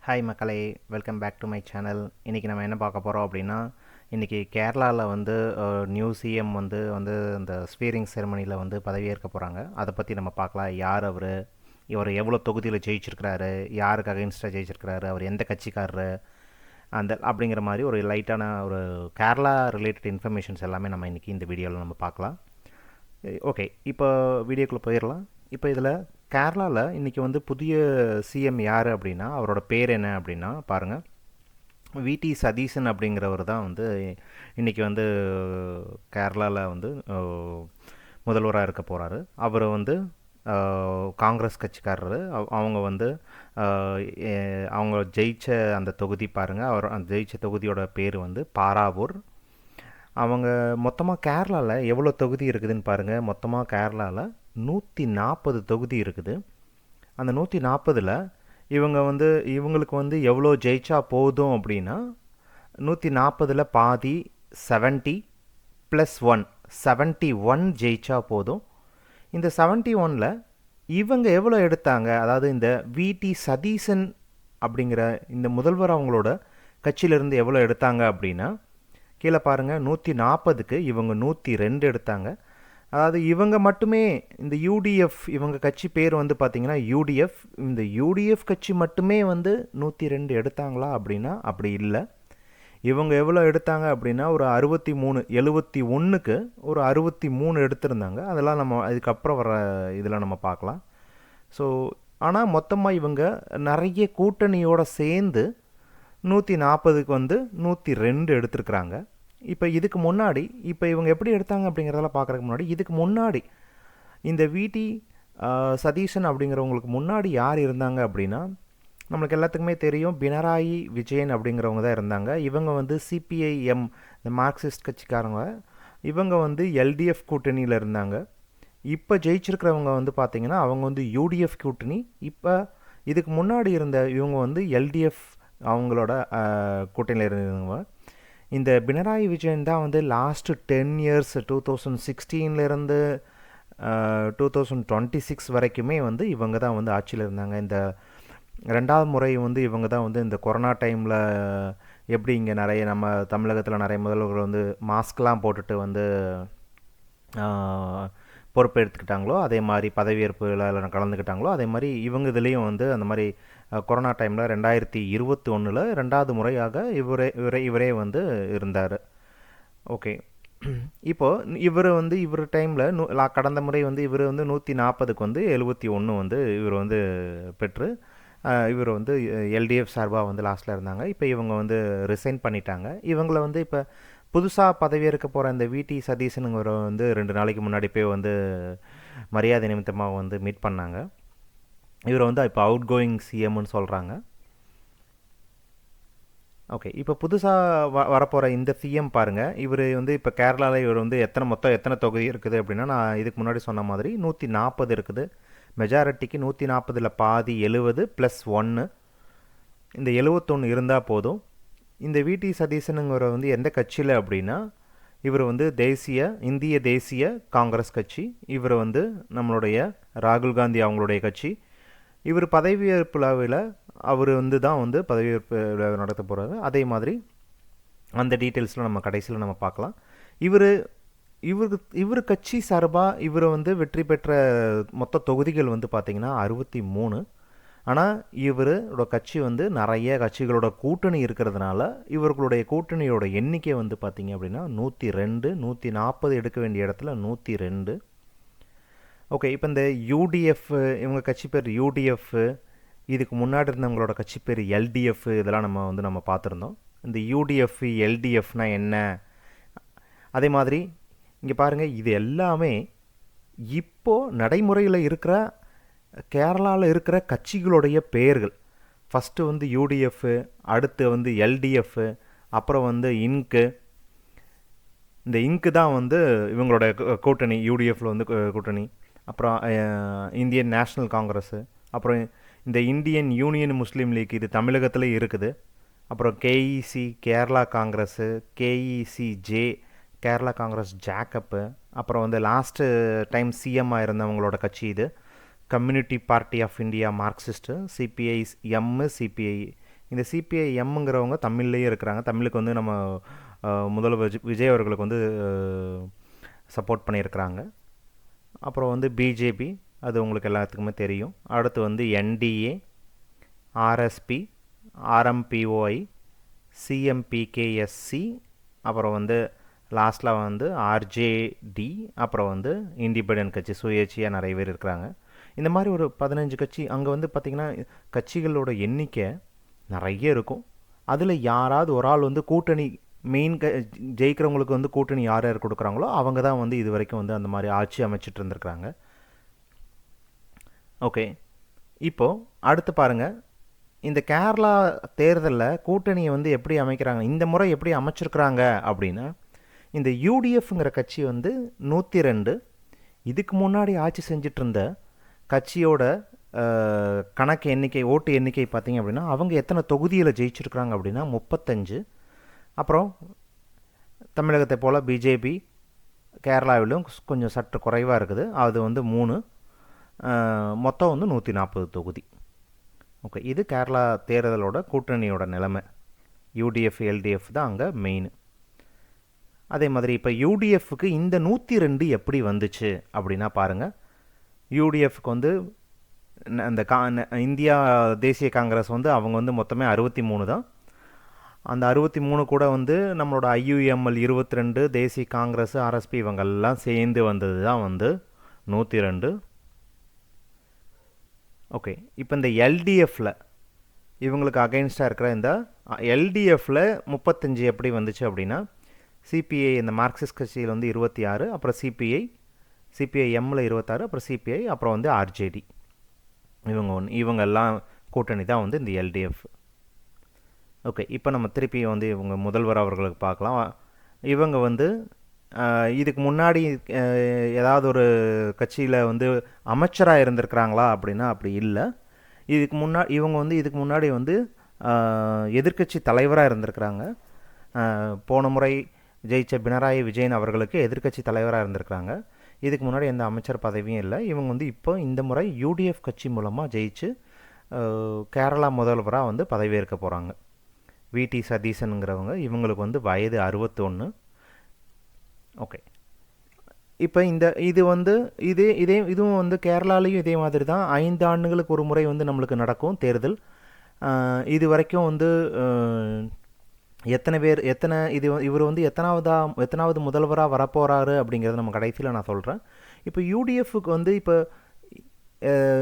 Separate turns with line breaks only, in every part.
Hi மக்களே, welcome back to my channel. இன்றைக்கி நம்ம என்ன பார்க்க போகிறோம் அப்படின்னா, இன்றைக்கி கேரளாவில் வந்து நியூ சிஎம் வந்து இந்த ஸ்வீரிங் செரமனியில் வந்து பதவியேற்க போகிறாங்க. அதை பற்றி நம்ம பார்க்கலாம். யார் இவர் எவ்வளோ தொகுதியில் ஜெயிச்சிருக்கிறாரு, யாருக்கு அகைன்ஸ்டாக ஜெயிச்சிருக்கிறாரு, அவர் எந்த கட்சிக்காரரு, அப்படிங்கிற மாதிரி ஒரு லைட்டான ஒரு கேரளா ரிலேட்டட் இன்ஃபர்மேஷன்ஸ் எல்லாமே நம்ம இன்றைக்கி இந்த வீடியோவில் நம்ம பார்க்கலாம். ஓகே, இப்போ வீடியோக்குள்ளே போயிடலாம். இப்போ இதில் கேரளாவில் இன்றைக்கி வந்து புதிய சிஎம் யார் அப்படின்னா, அவரோட பேர் என்ன அப்படின்னா பாருங்கள், விடி சதீசன் அப்படிங்கிறவர் தான் வந்து இன்றைக்கி வந்து கேரளாவில் வந்து முதல்வராக இருக்க போகிறாரு. அவர் வந்து காங்கிரஸ் கட்சிக்காரர். அவங்க வந்து அவங்க ஜெயித்த அந்த தொகுதி பாருங்கள், அவர் அந்த ஜெயித்த தொகுதியோட பேர் வந்து பாராவூர். அவங்க மொத்தமாக கேரளாவில் எவ்வளோ தொகுதி இருக்குதுன்னு பாருங்கள். மொத்தமாக கேரளாவில் 140 தொகுதி இருக்குது. அந்த 140ல் இவங்களுக்கு வந்து எவ்வளோ ஜெயிச்சா போதும் அப்படின்னா, 140ல் பாதி 70 + 1 71 ஜெயிச்சா போதும். இந்த 71ல் இவங்க எவ்வளோ எடுத்தாங்க, அதாவது இந்த விடி சதீசன் அப்படிங்கிற இந்த முதல்வர் அவங்களோட கட்சியிலேருந்து எவ்வளோ எடுத்தாங்க அப்படின்னா, கீழே பாருங்கள், 140க்கு இவங்க 102 எடுத்தாங்க. அதாவது இவங்க மட்டுமே இந்த யூடிஎஃப், இவங்க கட்சி பேர் வந்து பார்த்திங்கன்னா யூடிஎஃப், இந்த யூடிஎஃப் கட்சி மட்டுமே வந்து 102 எடுத்தாங்களா அப்படின்னா அப்படி இல்லை. இவங்க எவ்வளோ எடுத்தாங்க அப்படின்னா ஒரு 63, 71க்கு ஒரு 63 எடுத்திருந்தாங்க. அதெல்லாம் நம்ம அதுக்கப்புறம் வர இதில் நம்ம பார்க்கலாம். ஸோ ஆனால் மொத்தமாக இவங்க நிறைய கூட்டணியோடு சேர்ந்து 140க்கு வந்து 102 எடுத்திருக்கிறாங்க. இப்போ இதுக்கு முன்னாடி இப்போ இவங்க எப்படி எடுத்தாங்க அப்படிங்கிறதெல்லாம் பார்க்குறதுக்கு முன்னாடி, இதுக்கு முன்னாடி இந்த விடி சதீசன் அப்படிங்கிறவங்களுக்கு முன்னாடி யார் இருந்தாங்க அப்படின்னா, நம்மளுக்கு எல்லாத்துக்குமே தெரியும், பினராயி விஜயன் அப்படிங்கிறவங்க தான் இருந்தாங்க. இவங்க வந்து சிபிஐஎம், இந்த மார்க்சிஸ்ட் கட்சிக்காரங்க. இவங்க வந்து எல்டிஎஃப் கூட்டணியில் இருந்தாங்க. இப்போ ஜெயிச்சிருக்கிறவங்க வந்து பார்த்திங்கன்னா அவங்க வந்து யூடிஎஃப் கூட்டணி. இப்போ இதுக்கு முன்னாடி இருந்த இவங்க வந்து எல்டிஎஃப் அவங்களோட கூட்டணியில் இருந்தவங்க. இந்த பினராயி விஜயன் தான் வந்து லாஸ்ட்டு 10 இயர்ஸ் 2016லேருந்து 2026 வரைக்குமே வந்து இவங்க தான் வந்து ஆட்சியில் இருந்தாங்க. இந்த ரெண்டாவது முறை வந்து இவங்க தான் வந்து இந்த கொரோனா டைமில் எப்படி இங்கே நிறைய நம்ம தமிழகத்தில் நிறைய முதல்வர்கள் வந்து மாஸ்க்லாம் போட்டுட்டு வந்து பொறுப்பு எடுத்துக்கிட்டாங்களோ, அதே மாதிரி பதவியேற்புல கலந்துக்கிட்டாங்களோ, அதே மாதிரி இவங்க இதுலேயும் வந்து அந்த மாதிரி கொரோனா டைமில் 2021 ரெண்டாவது முறையாக இவரே வந்து இருந்தார். ஓகே, இப்போது இவர் டைமில் கடந்த முறை வந்து இவர் வந்து 140க்கு வந்து 71 வந்து இவர் வந்து பெற்று இவர் வந்து எல்டிஎஃப் சார்பாக வந்து லாஸ்ட்டில் இருந்தாங்க. இப்போ இவங்க வந்து ரிசைன் பண்ணிட்டாங்க. இவங்கள வந்து இப்போ புதுசாக பதவியேற்க போகிற இந்த விடி சதீசனுங்கிற வந்து 2 நாளைக்கு முன்னாடி போய் வந்து மரியாதை நிமித்தமாக வந்து மீட் பண்ணாங்க. இவர் வந்து இப்போ அவுட் கோயிங் சிஎம்னு சொல்கிறாங்க. ஓகே, இப்போ புதுசாக வரப்போகிற இந்த சிஎம் பாருங்கள், இவர் வந்து இப்போ கேரளாவில் இவர் வந்து எத்தனை தொகுதி இருக்குது அப்படின்னா, நான் இதுக்கு முன்னாடி சொன்ன மாதிரி 140 இருக்குது. மெஜாரிட்டிக்கு 140ல் பாதி 70 + 1, இந்த 71 இருந்தால் போதும். இந்த விடி சதீசனுங்கிற வந்து எந்த கட்சியில் அப்படின்னா, இவர் வந்து இந்திய தேசிய காங்கிரஸ் கட்சி. இவர் வந்து நம்மளுடைய ராகுல் காந்தி அவங்களுடைய கட்சி. இவர் பதவியேற்பு விழாவில் அவர் வந்து தான் வந்து பதவியேற்பு விழாவை நடத்த போகிறாரு. அதே மாதிரி அந்த டீட்டெயில்ஸில் நம்ம கடைசியில் நம்ம பார்க்கலாம். இவர் கட்சி சார்பாக இவர் வந்து வெற்றி பெற்ற மொத்த தொகுதிகள் வந்து பார்த்திங்கன்னா 63. ஆனால் இவரோட கட்சி வந்து நிறைய கட்சிகளோட கூட்டணி இருக்கிறதுனால இவர்களுடைய கூட்டணியோட எண்ணிக்கை வந்து பார்த்திங்க அப்படின்னா 102, 140 எடுக்க வேண்டிய இடத்துல 102. ஓகே, இப்போ இந்த யூடிஎஃப், இவங்க கட்சி பேர் யூடிஎஃப், இதுக்கு முன்னாடி இருந்தவங்களோட கட்சி பேர் எல்டிஎஃப், இதெல்லாம் நம்ம பார்த்துருந்தோம். இந்த யூடிஎஃப் எல்டிஎஃப்னா என்ன, அதே மாதிரி இங்கே பாருங்கள், இது எல்லாமே இப்போது நடைமுறையில் இருக்கிற கேரளாவில் இருக்கிற கட்சிகளுடைய பெயர்கள். ஃபஸ்ட்டு வந்து யூடிஎஃப், அடுத்து வந்து எல்டிஎஃப், அப்புறம் வந்து இன்கு. இந்த இன்கு தான் வந்து இவங்களோட கூட்டணி, யூடிஎஃப்பில் வந்து கூட்டணி. அப்புறம் இந்தியன் நேஷ்னல் காங்கிரஸ், அப்புறம் இந்த இந்தியன் யூனியன் முஸ்லீம் லீக், இது தமிழகத்தில் இருக்குது. அப்புறம் KEC Kerala Congress, KECJ Kerala Congress Jacob. அப்புறம் வந்து லாஸ்ட்டு டைம் சிஎம்மாக இருந்தவங்களோட கட்சி இது community party of India Marxist, CPI M, CPI இந்த சிபிஐஎம்ங்கிறவங்க தமிழ்லேயே இருக்கிறாங்க. தமிழுக்கு வந்து நம்ம முதல்வர் விஜய் அவர்களுக்கு வந்து சப்போர்ட் பண்ணியிருக்கிறாங்க. அப்புறம் வந்து பிஜேபி, அது உங்களுக்கு எல்லாத்துக்குமே தெரியும். அடுத்து வந்து என்டிஏ, ஆர்எஸ்பி, ஆர்எம்பிஓஐ, சிஎம்பிகேஎஸ்சி, அப்புறம் வந்து லாஸ்ட்டில் வந்து ஆர்ஜேடி, அப்புறம் வந்து இண்டிபெண்டன்ட் கட்சி, சுயேட்சையாக நிறைய பேர் இருக்கிறாங்க. இந்த மாதிரி ஒரு 15 கட்சி. அங்கே வந்து பார்த்திங்கன்னா கட்சிகளோட எண்ணிக்கை நிறைய இருக்கும். அதில் யாராவது ஒரு ஆள் வந்து கூட்டணி மெயின் ஜெயிக்கிறவங்களுக்கு வந்து கூட்டணி யார் யார் கொடுக்குறாங்களோ அவங்க தான் வந்து இது வரைக்கும் வந்து அந்த மாதிரி ஆட்சி அமைச்சிட்டு இருந்திருக்கிறாங்க. ஓகே, இப்போது அடுத்து பாருங்கள், இந்த கேரளா தேர்தலில் கூட்டணியை வந்து எப்படி அமைக்கிறாங்க, இந்த முறை எப்படி அமைச்சிருக்கிறாங்க அப்படின்னா, இந்த யூடிஎஃப்ங்கிற கட்சி வந்து 102, இதுக்கு முன்னாடி ஆட்சி செஞ்சிட்டு இருந்த கட்சியோட கணக்கு எண்ணிக்கை, ஓட்டு எண்ணிக்கை பார்த்திங்க அப்படின்னா அவங்க எத்தனை தொகுதியில் ஜெயிச்சிருக்கிறாங்க அப்படின்னா 35. அப்புறம் தமிழகத்தை போல் பிஜேபி கேரளாவிலும் கொஞ்சம் சற்று குறைவாக இருக்குது, அது வந்து 3. மொத்தம் வந்து 140 தொகுதி. ஓகே, இது கேரளா தேர்தலோட கூட்டணியோட நிலைமை. யூடிஎஃப் எல்டிஎஃப் தான் அங்கே மெயின். அதே மாதிரி இப்போ யூடிஎஃப்க்கு இந்த 102 எப்படி வந்துச்சு அப்படின்னா பாருங்கள், யூடிஎஃப்க்கு வந்து அந்த இந்தியா தேசிய காங்கிரஸ் வந்து அவங்க வந்து மொத்தமே 63 தான். அந்த 63 கூட வந்து நம்மளோட ஐயுஎம்எல் 22, தேசிய காங்கிரஸ், ஆர்எஸ்பி இவங்கெல்லாம் சேர்ந்து வந்தது தான் வந்து 102. ஓகே, இப்போ இந்த எல்டிஎஃப்பில் இவங்களுக்கு அகைன்ஸ்டாக இருக்கிற இந்த எல்டிஎஃப்பில் 35 எப்படி வந்துச்சு அப்படின்னா, சிபிஐ இந்த மார்க்சிஸ்ட் கட்சியில் வந்து 26, அப்புறம் சிபிஐஎம்மில் 26, அப்புறம் சிபிஐ, அப்புறம் வந்து ஆர்ஜேடி, இவங்கெல்லாம் கூட்டணி தான் வந்து இந்த எல்டிஎஃப். ஓகே, இப்போ நம்ம திருப்பி வந்து இவங்க முதல்வர் அவர்களுக்கு பார்க்கலாம். இவங்க வந்து இதுக்கு முன்னாடி ஏதாவது ஒரு கட்சியில் வந்து அமைச்சராக இருந்திருக்கிறாங்களா அப்படின்னா அப்படி இல்லை. இவங்க வந்து இதுக்கு முன்னாடி வந்து எதிர்க்கட்சி தலைவராக இருந்திருக்கிறாங்க. போன முறை ஜெயிச்ச பினராயி விஜயன் அவர்களுக்கு எதிர்க்கட்சி தலைவராக இருந்திருக்கிறாங்க. இதுக்கு முன்னாடி எந்த அமைச்சர் பதவியும் இல்லை. இவங்க வந்து இப்போ இந்த முறை யூடிஎஃப் கட்சி மூலமாக ஜெயிச்சு கேரளா முதல்வராக வந்து பதவியேற்க போகிறாங்க. விடி சதீசனுங்கிறவங்க, இவங்களுக்கு வந்து வயது 61. ஓகே, இப்போ இதுவும் வந்து கேரளாலையும் இதே மாதிரி தான் 5 ஆண்டுகளுக்கு ஒரு முறை வந்து நம்மளுக்கு நடக்கும் தேர்தல். இது வரைக்கும் வந்து இவர் வந்து எத்தனாவது முதல்வராக வரப்போகிறாரு அப்படிங்கிறத நம்ம கடைசியில் நான் சொல்கிறேன். இப்போ யூடிஎஃப்க்கு வந்து இப்போ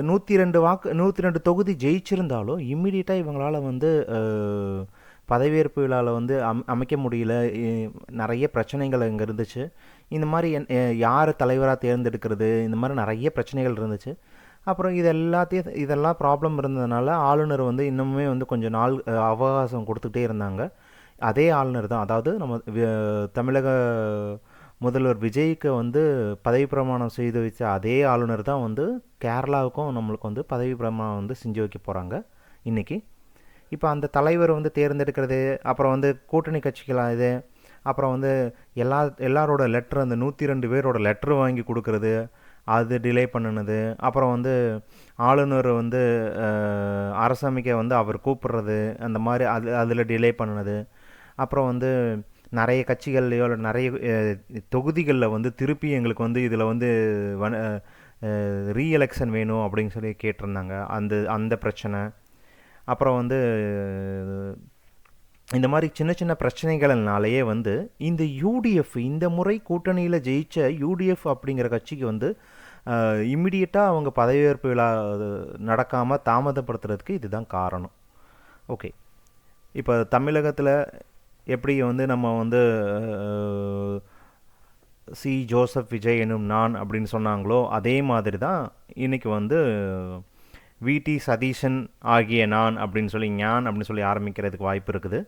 102 தொகுதி ஜெயிச்சிருந்தாலும் இம்மிடியட்டாக இவங்களால் வந்து பதவியேற்பு விழாவில் வந்து அமைக்க முடியல. நிறைய பிரச்சனைகள் இங்கே இருந்துச்சு. இந்த மாதிரி யார் தலைவராக தேர்ந்தெடுக்கிறது, இந்த மாதிரி நிறைய பிரச்சனைகள் இருந்துச்சு. அப்புறம் இதெல்லாம் ப்ராப்ளம் இருந்ததுனால ஆளுநர் வந்து இன்னுமே வந்து கொஞ்சம் நாள் அவகாசம் கொடுத்துட்டே இருந்தாங்க. அதே ஆளுநர் தான், அதாவது நம்ம தமிழக முதல்வர் விஜய்க்கு வந்து பதவி பிரமாணம் செய்து வச்ச அதே ஆளுநர் தான் வந்து கேரளாவுக்கும் நம்மளுக்கு வந்து பதவி பிரமாணம் வந்து செஞ்சு வைக்க போகிறாங்க இன்றைக்கி. இப்போ அந்த தலைவர் வந்து தேர்ந்தெடுக்கிறது, அப்புறம் வந்து கூட்டணி கட்சிகளாக இது, அப்புறம் வந்து எல்லாரோட லெட்ரு, அந்த 102 பேரோட லெட்ரு வாங்கி கொடுக்கறது, அது டிலே பண்ணினது, அப்புறம் வந்து ஆளுநர் வந்து அரசமைக்க வந்து அவர் கூப்பிடுறது, அந்த மாதிரி அதில் டிலே பண்ணினது, அப்புறம் வந்து நிறைய கட்சிகள்லையோ நிறைய தொகுதிகளில் வந்து திருப்பி எங்களுக்கு வந்து இதில் வந்து ரீஎலெக்ஷன் வேணும் அப்படின்னு சொல்லி கேட்டிருந்தாங்க, அந்த பிரச்சனை. அப்புறம் வந்து இந்த மாதிரி சின்ன சின்ன பிரச்சனைகள்னாலேயே வந்து இந்த யூடிஎஃப், இந்த முறை கூட்டணியில் ஜெயிச்ச யூடிஎஃப் அப்படிங்கிற கட்சிக்கு வந்து இம்மிடியட்டாக அவங்க பதவியேற்பு விழா நடக்காமல் தாமதப்படுத்துறதுக்கு இதுதான் காரணம். ஓகே, இப்போ தமிழகத்தில் எப்படி வந்து நம்ம வந்து சி ஜோசப் விஜய் எனும் நான் அப்படின்னு சொன்னாங்களோ அதே மாதிரி தான் இன்றைக்கி வந்து விடி சதீஷன் ஆகிய நான் அப்படின்னு சொல்லி ஆரம்பிக்கிறதுக்கு வாய்ப்பு இருக்குது.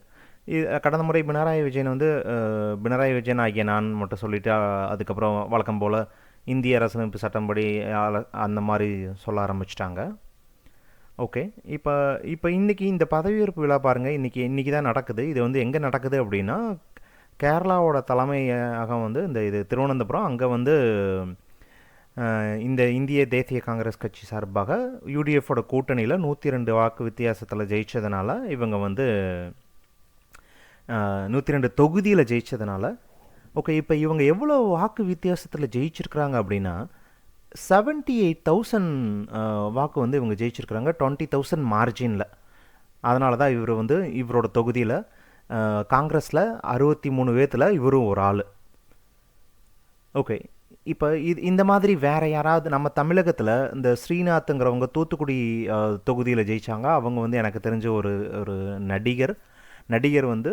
கடந்த முறை பினராயி விஜயன் ஆகிய நான் மட்டும் சொல்லிவிட்டு அதுக்கப்புறம் வழக்கம் போல் இந்திய அரசியலமைப்பு சட்டம்படி அந்த மாதிரி சொல்ல ஆரம்பிச்சிட்டாங்க. ஓகே, இப்போ இன்றைக்கி இந்த பதவியேற்பு விழா பாருங்கள், இன்றைக்கி தான் நடக்குது. இது வந்து எங்கே நடக்குது அப்படின்னா கேரளாவோட தலைமையகம் வந்து இது திருவனந்தபுரம். அங்கே வந்து இந்த இந்திய தேசிய காங்கிரஸ் கட்சி சார்பாக யூடிஎஃபோட கூட்டணியில் 102 வாக்கு வித்தியாசத்தில் ஜெயிச்சதுனால இவங்க வந்து 102 தொகுதியில் ஜெயிச்சதுனால ஓகே இப்போ இவங்க எவ்வளோ வாக்கு வித்தியாசத்தில் ஜெயிச்சிருக்கிறாங்க அப்படின்னா 78,000 வாக்கு வந்து இவங்க ஜெயிச்சிருக்கிறாங்க 20,000 மார்ஜினில். அதனால தான் இவர் வந்து இவரோட தொகுதியில் காங்கிரஸில் 63 பேத்தில் இவரும் ஒரு ஆள். ஓகே இப்போ இந்த மாதிரி வேறு யாராவது நம்ம தமிழகத்தில் இந்த ஸ்ரீநாத்துங்கிறவங்க தூத்துக்குடி தொகுதியில் ஜெயித்தாங்க. அவங்க வந்து எனக்கு தெரிஞ்ச ஒரு ஒரு நடிகர் வந்து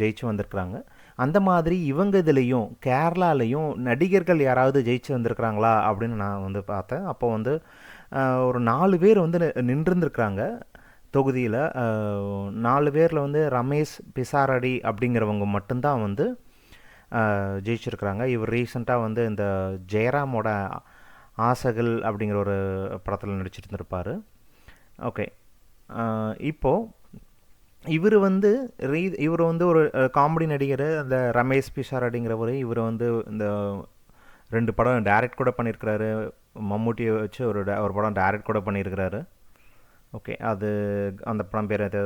ஜெயிச்சு வந்திருக்கிறாங்க. அந்த மாதிரி இவங்க இதுலேயும் கேரளாலையும் நடிகர்கள் யாராவது ஜெயிச்சு வந்திருக்கிறாங்களா அப்படின்னு நான் வந்து பார்த்தேன். அப்போ வந்து ஒரு 4 பேர் வந்து நின்றுருந்துருக்குறாங்க தொகுதியில். 4 பேரில் வந்து ரமேஷ் பிசாரடி அப்படிங்கிறவங்க மட்டும்தான் வந்து ஜெயிச்சிருக்கிறாங்க. இவர் ரீசெண்டாக வந்து இந்த ஜெயராமோட ஆசைகள் அப்படிங்கிற ஒரு படத்தில் நடிச்சிருந்துருப்பார். ஓகே இப்போது இவர் வந்து ஒரு காமெடி நடிகர். அந்த ரமேஷ் பிசாரடிங்கிறவர் இவர் வந்து இந்த 2 படம் டைரக்ட் கூட பண்ணியிருக்கிறாரு. மம்முட்டியை வச்சு ஒரு படம் டைரக்ட் கூட பண்ணியிருக்கிறாரு. ஓகே அது அந்த படம் பேர் அது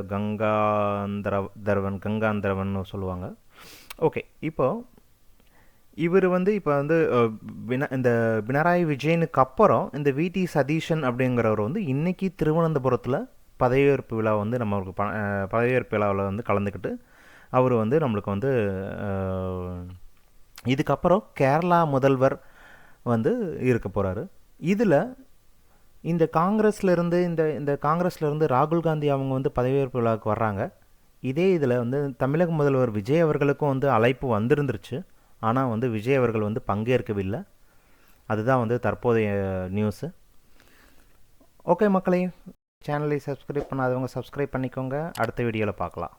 கங்காந்தரவன் சொல்லுவாங்க. ஓகே இப்போது இவர் வந்து இப்போ வந்து இந்த பினராயி விஜயனுக்கு அப்புறம் இந்த விடி சதீஷன் அப்படிங்கிறவர் வந்து இன்றைக்கி திருவனந்தபுரத்தில் பதவியேற்பு விழா வந்து நம்மளுக்கு பதவியேற்பு விழாவில் வந்து கலந்துக்கிட்டு அவர் வந்து நம்மளுக்கு வந்து இதுக்கப்புறம் கேரளா முதல்வர் வந்து இருக்க போகிறாரு. இதில் இந்த காங்கிரஸ்லேருந்து இந்த காங்கிரஸ்லேருந்து ராகுல் காந்தி அவங்க வந்து பதவியேற்பு விழாவுக்கு வர்றாங்க. இதே இதில் வந்து தமிழக முதல்வர் விஜய் அவர்களுக்கும் வந்து அழைப்பு வந்திருந்துருச்சு. ஆனால் வந்து விஜய் அவர்கள் வந்து பங்கேற்கவில்லை. அதுதான் வந்து தற்போதைய நியூஸு. ஓகே மக்களே, சேனலை சப்ஸ்கிரைப் பண்ணாதவங்க சப்ஸ்கிரைப் பண்ணிக்கோங்க. அடுத்த வீடியோவில் பார்க்கலாம்.